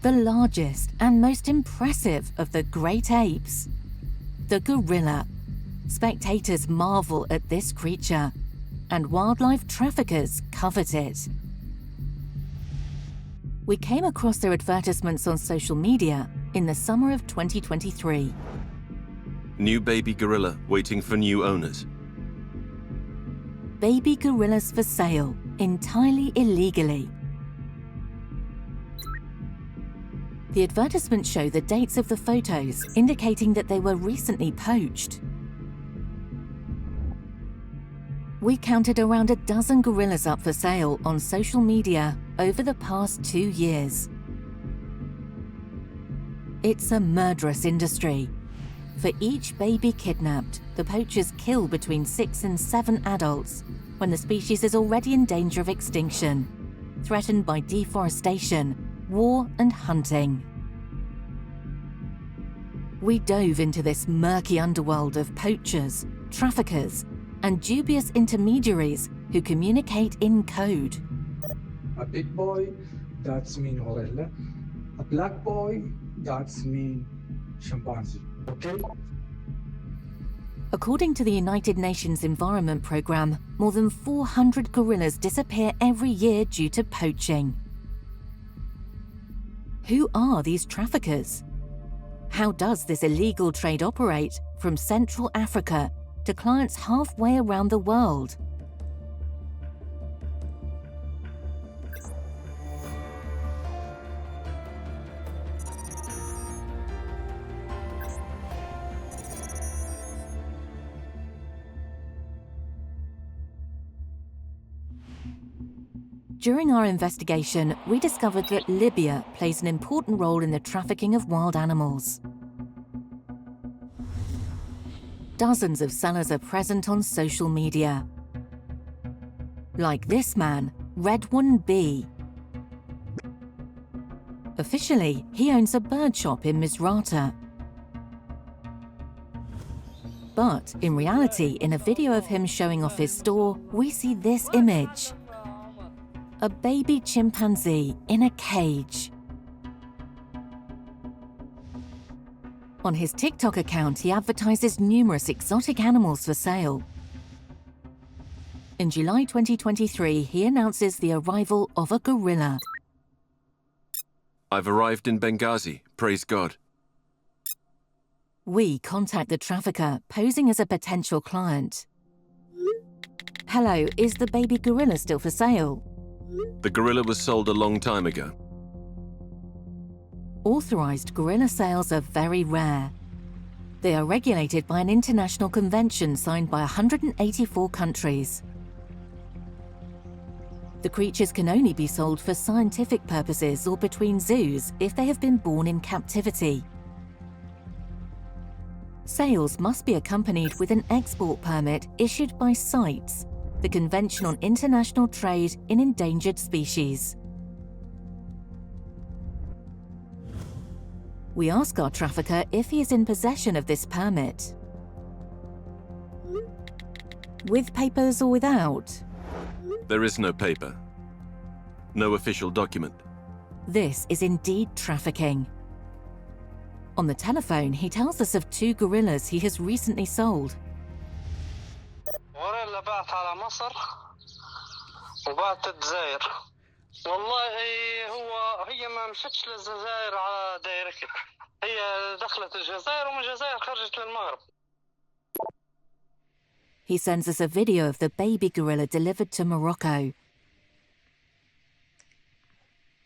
the largest and most impressive of the great apes, the gorilla. Spectators marvel at this creature, and wildlife traffickers covet it. We came across their advertisements on social media in the summer of 2023. New baby gorilla waiting for new owners. Baby gorillas for sale, entirely illegally. The advertisements show the dates of the photos, indicating that they were recently poached. We counted around a dozen gorillas up for sale on social media over the past 2 years. It's a murderous industry. For each baby kidnapped, the poachers kill between 6 and 7 adults when the species is already in danger of extinction, threatened by deforestation, war and hunting. We dove into this murky underworld of poachers, traffickers, and dubious intermediaries who communicate in code. A big boy, that's mean gorilla. A black boy, that's mean chimpanzee. Okay? According to the United Nations Environment Programme, more than 400 gorillas disappear every year due to poaching. Who are these traffickers? How does this illegal trade operate from Central Africa to clients halfway around the world? During our investigation, we discovered that Libya plays an important role in the trafficking of wild animals. Dozens of sellers are present on social media. Like this man, Redwan B. Officially, he owns a bird shop in Misrata. But in reality, in a video of him showing off his store, we see this image. A baby chimpanzee in a cage. On his TikTok account, he advertises numerous exotic animals for sale. In July 2023, he announces the arrival of a gorilla. I've arrived in Benghazi, praise God. We contact the trafficker, posing as a potential client. Hello, is the baby gorilla still for sale? The gorilla was sold a long time ago. Authorized gorilla sales are very rare. They are regulated by an international convention signed by 184 countries. The creatures can only be sold for scientific purposes or between zoos if they have been born in captivity. Sales must be accompanied with an export permit issued by CITES, the Convention on International Trade in Endangered Species. We ask our trafficker if he is in possession of this permit. With papers or without? There is no paper. No official document. This is indeed trafficking. On the telephone, he tells us of 2 gorillas he has recently sold. غوريلا بعت على مصر وبعت الجزائر. والله هي ما مشتش للجزائر على دايركت. هي دخلت الجزائر ومن الجزائر خرجت للمغرب. He sends us a video of the baby gorilla delivered to Morocco.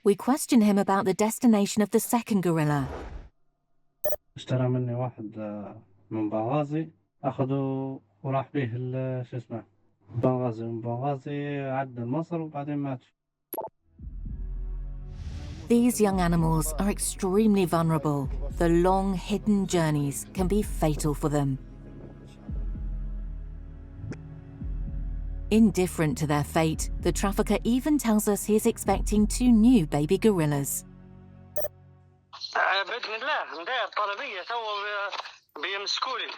We question him about the destination of the second gorilla. اشترى مني واحد من بنغازي أخذه وراح بيه شو اسمه بنغازي من بنغازي عدى لمصر وبعدين مات. These young animals are extremely vulnerable. The long, hidden journeys can be fatal for them. Indifferent to their fate, the trafficker even tells us he is expecting 2 new baby gorillas. بإذن الله ندير طلبية تو بيمسكولي.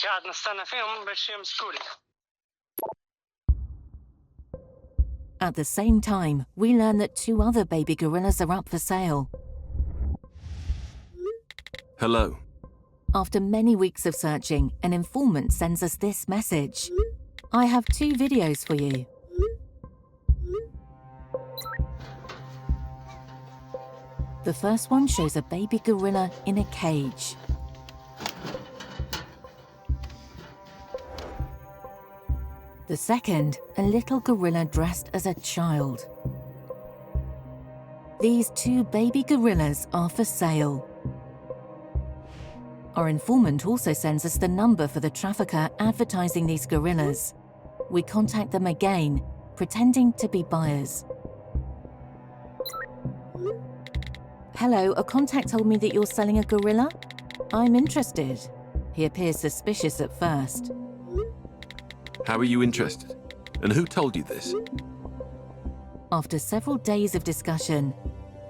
قاعد نستنى فيهم باش يمسكولي. At the same time, we learn that 2 other baby gorillas are up for sale. Hello. After many weeks of searching, an informant sends us this message. I have 2 videos for you. The first one shows a baby gorilla in a cage. The second, a little gorilla dressed as a child. These 2 baby gorillas are for sale. Our informant also sends us the number for the trafficker advertising these gorillas. We contact them again, pretending to be buyers. Hello, a contact told me that you're selling a gorilla. I'm interested. He appears suspicious at first. How are you interested? And who told you this? After several days of discussion,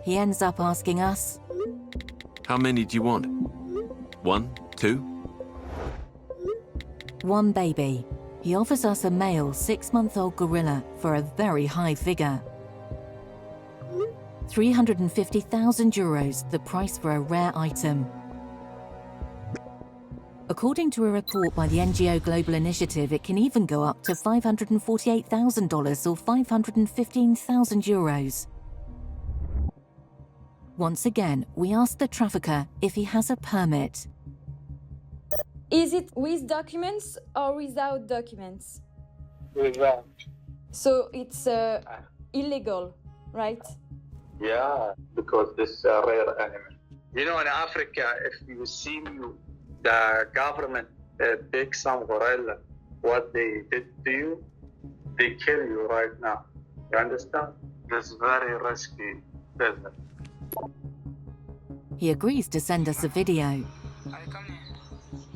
he ends up asking us, How many do you want? 1, 2? 1 baby. He offers us a male 6-month-old gorilla for a very high figure. 350,000 euros, the price for a rare item. According to a report by the NGO Global Initiative, it can even go up to $548,000 or 515,000 euros. Once again, we ask the trafficker if he has a permit. Is it with documents or without documents? Without. So it's illegal, right? Yeah, because this is a rare animal. You know, in Africa, if you see the government take some gorilla, what they did to you, they kill you right now. You understand? That's very risky business. He agrees to send us a video.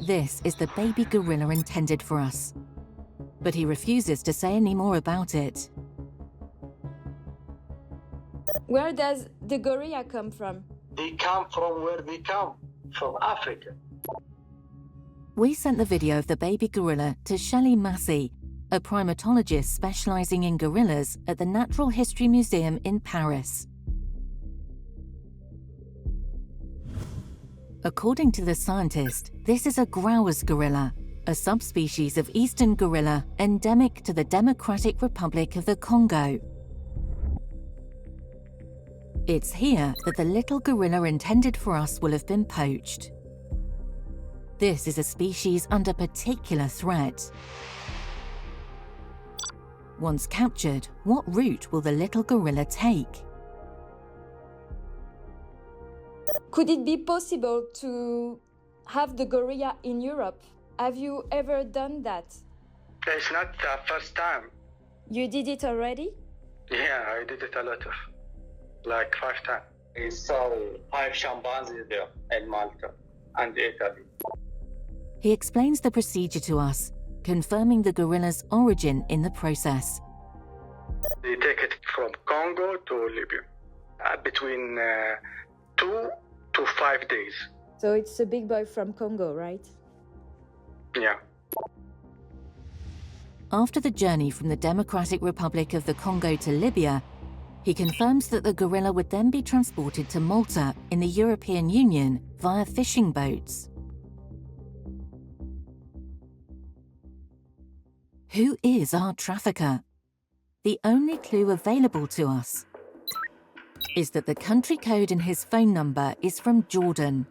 This is the baby gorilla intended for us, but he refuses to say any more about it. Where does the gorilla come from? They come from where they come, from Africa. We sent the video of the baby gorilla to Shelley Massey, a primatologist specializing in gorillas at the Natural History Museum in Paris. According to the scientist, this is a Grauer's gorilla, a subspecies of eastern gorilla endemic to the Democratic Republic of the Congo. It's here that the little gorilla intended for us will have been poached. This is a species under particular threat. Once captured, what route will the little gorilla take? Could it be possible to have the gorilla in Europe? Have you ever done that? It's not the first time. You did it already? Yeah, I did it a lot of, like 5 times. I saw 5 chimpanzees there in Malta and Italy. He explains the procedure to us, confirming the gorilla's origin in the process. They take it from Congo to Libya, between 2 to 5 days. So it's a big boy from Congo, right? Yeah. After the journey from the Democratic Republic of the Congo to Libya, he confirms that the gorilla would then be transported to Malta in the European Union via fishing boats. Who is our trafficker? The only clue available to us is that the country code in his phone number is from Jordan.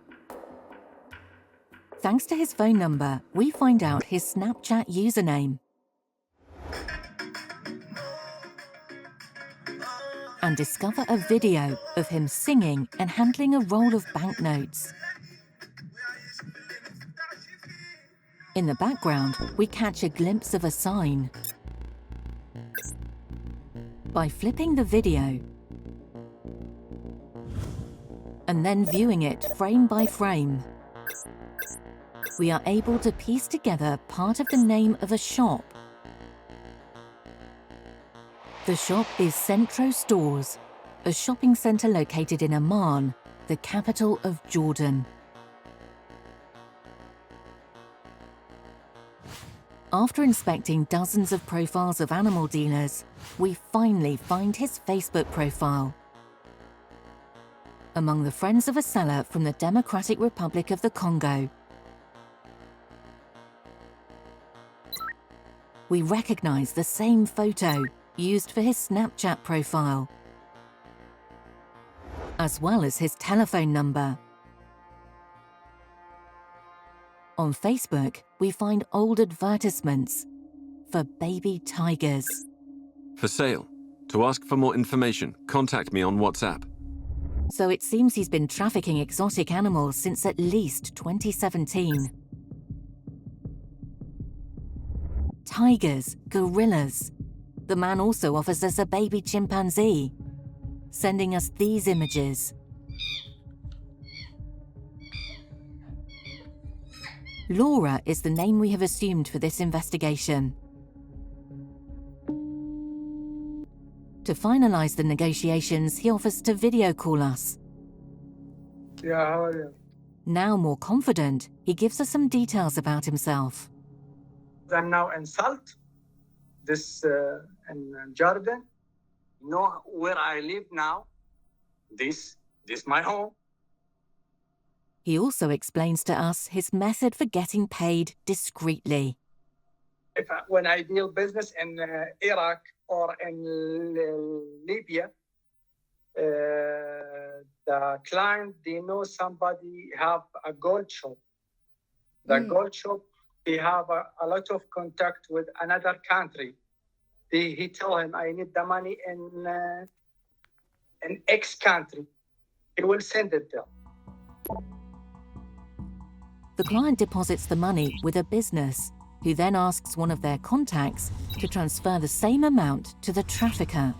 Thanks to his phone number, we find out his Snapchat username and discover a video of him singing and handling a roll of banknotes. In the background, we catch a glimpse of a sign. By flipping the video and then viewing it frame by frame, we are able to piece together part of the name of a shop. The shop is Centro Stores, a shopping centre located in Amman, the capital of Jordan. After inspecting dozens of profiles of animal dealers, we finally find his Facebook profile. among the friends of a seller from the Democratic Republic of the Congo. We recognize the same photo used for his Snapchat profile, as well as his telephone number. On Facebook, we find old advertisements for baby tigers. For sale. To ask for more information, contact me on WhatsApp. So it seems he's been trafficking exotic animals since at least 2017. Tigers, gorillas. The man also offers us a baby chimpanzee, sending us these images. Laura is the name we have assumed for this investigation. To finalize the negotiations, he offers to video call us. Yeah, how are you? Now more confident, he gives us some details about himself. I'm now in Salt, this in Jordan. You know where I live now? This my home. He also explains to us his method for getting paid discreetly. When I deal business in Iraq or in Libya, the client, they know somebody have a gold shop. The gold shop, they have a lot of contact with another country. He tell him, I need the money in X country. He will send it there. The client deposits the money with a business, who then asks one of their contacts to transfer the same amount to the trafficker.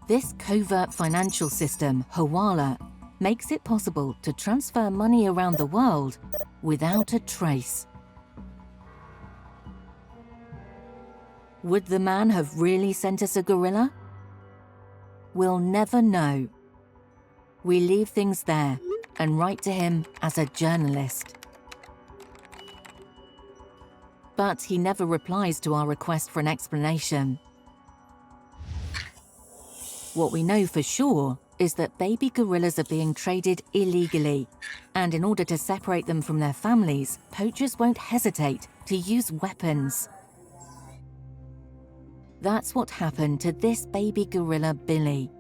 This covert financial system, Hawala, makes it possible to transfer money around the world without a trace. Would the man have really sent us a gorilla? We'll never know. We leave things there and write to him as a journalist. But he never replies to our request for an explanation. What we know for sure is that baby gorillas are being traded illegally, and in order to separate them from their families, poachers won't hesitate to use weapons. That's what happened to this baby gorilla, Billy,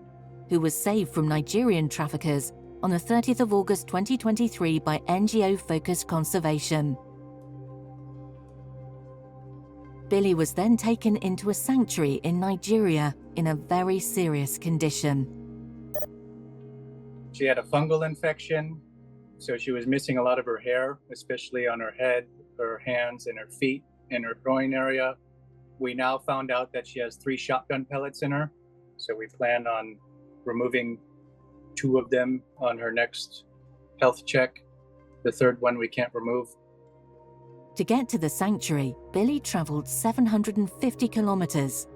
who was saved from Nigerian traffickers on the 30th of August 2023 by NGO Focused Conservation. Billy was then taken into a sanctuary in Nigeria in a very serious condition. She had a fungal infection, so she was missing a lot of her hair, especially on her head, her hands, and her feet, and her groin area. We now found out that she has 3 shotgun pellets in her, so we plan on removing 2 of them on her next health check. The 3rd one we can't remove. To get to the sanctuary, Billy traveled 750 kilometers.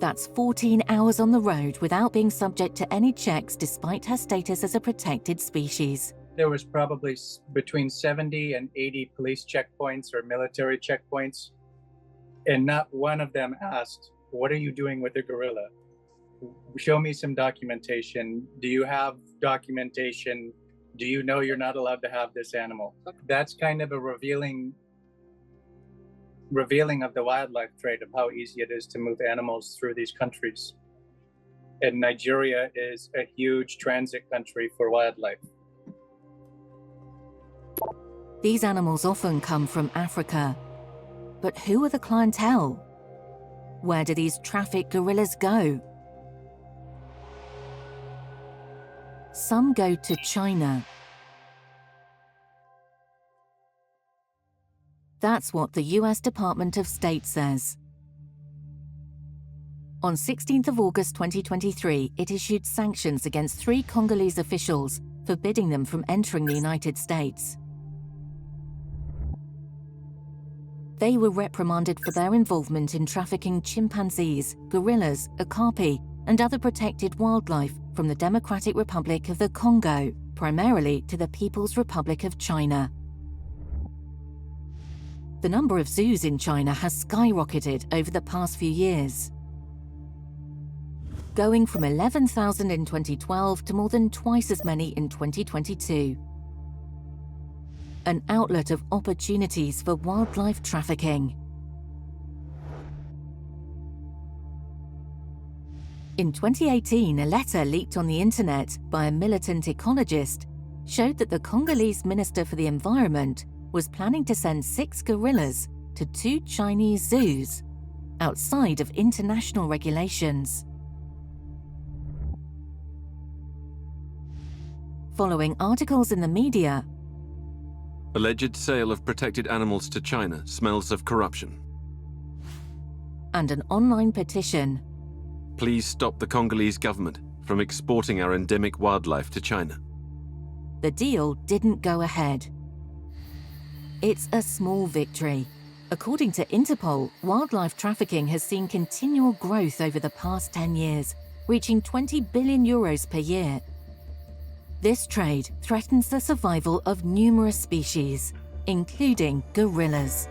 That's 14 hours on the road without being subject to any checks despite her status as a protected species. There was probably between 70 and 80 police checkpoints or military checkpoints, and not one of them asked, "What are you doing with the gorilla? Show me some documentation. Do you have documentation? Do you know you're not allowed to have this animal?" That's kind of a revealing of the wildlife trade, of how easy it is to move animals through these countries. And Nigeria is a huge transit country for wildlife. These animals often come from Africa. But who are the clientele? Where do these trafficked gorillas go? Some go to China. That's what the US Department of State says. On 16th of August 2023, it issued sanctions against 3 Congolese officials, forbidding them from entering the United States. They were reprimanded for their involvement in trafficking chimpanzees, gorillas, okapi, and other protected wildlife from the Democratic Republic of the Congo, primarily to the People's Republic of China. The number of zoos in China has skyrocketed over the past few years. going from 11,000 in 2012 to more than twice as many in 2022. An outlet of opportunities for wildlife trafficking. In 2018, a letter leaked on the internet by a militant ecologist showed that the Congolese Minister for the Environment was planning to send 6 gorillas to 2 Chinese zoos, outside of international regulations. Following articles in the media, Alleged sale of protected animals to China smells of corruption. and an online petition, Please stop the Congolese government from exporting our endemic wildlife to China. the deal didn't go ahead. It's a small victory. According to Interpol, wildlife trafficking has seen continual growth over the past 10 years, reaching 20 billion euros per year. This trade threatens the survival of numerous species, including gorillas.